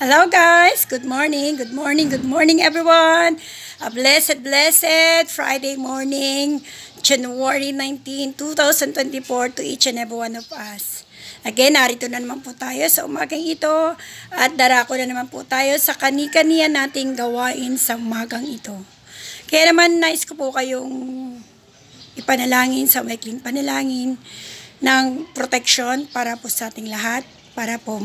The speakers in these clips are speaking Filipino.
Hello guys, good morning, good morning, good morning everyone. A blessed Friday morning, January 19, 2024 to each and every one of us. Again, narito na naman po tayo sa umagang ito at darako na naman po tayo sa kani-kaniya nating gawain sa umagang ito. Kaya naman nais ko po kayong ipanalangin sa maikling panalangin ng protection para po sa ating lahat, para po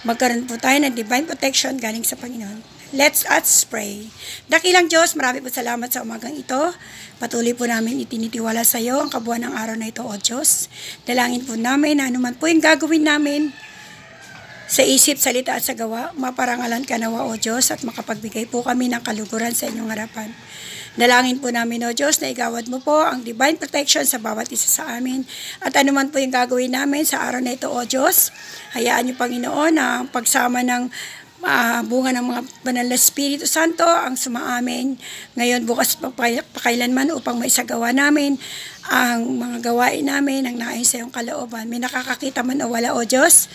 magkaroon po tayo ng divine protection galing sa Panginoon. Let's us pray. Dakilang Diyos, marami po salamat sa umagang ito. Patuloy po namin itinitiwala sa iyo ang kabuuan ng araw na ito, O Diyos. Dalangin po namin na anuman po yung gagawin namin sa isip, salita at sa gawa, maparangalan ka nawa, O Diyos, at makapagbigay po kami ng kaluguran sa inyong harapan. Dalangin po namin, O Diyos, na igawad mo po ang divine protection sa bawat isa sa amin. At anuman po yung gagawin namin sa araw na ito, O Diyos, hayaan niyo, Panginoon, na pagsama ng bunga ng mga banal na Espiritu Santo ang sumaamin ngayon, bukas at pakailanman upang maisagawa namin ang mga gawain namin ang nais sa iyong kalooban. May nakakakita man o wala, O Diyos,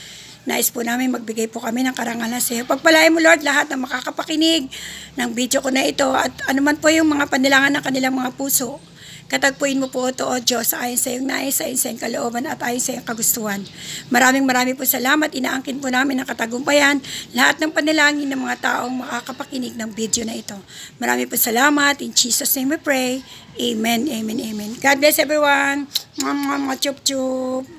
nais po namin magbigay po kami ng karangalan sa iyo. Pagpalain mo, Lord, lahat ng makakapakinig ng video ko na ito at anuman po yung mga panilangan ng kanilang mga puso. Katagpuin mo po ito, O Diyos, ayon sa iyong nais, ayon sa iyong kalooban at ayon sa iyong kagustuhan. Maraming po salamat. Inaangkin po namin ang katagumpayan lahat ng panalangin ng mga taong makakapakinig ng video na ito. Maraming po salamat. In Jesus' name we pray. Amen, amen, amen. God bless everyone. Chup chup.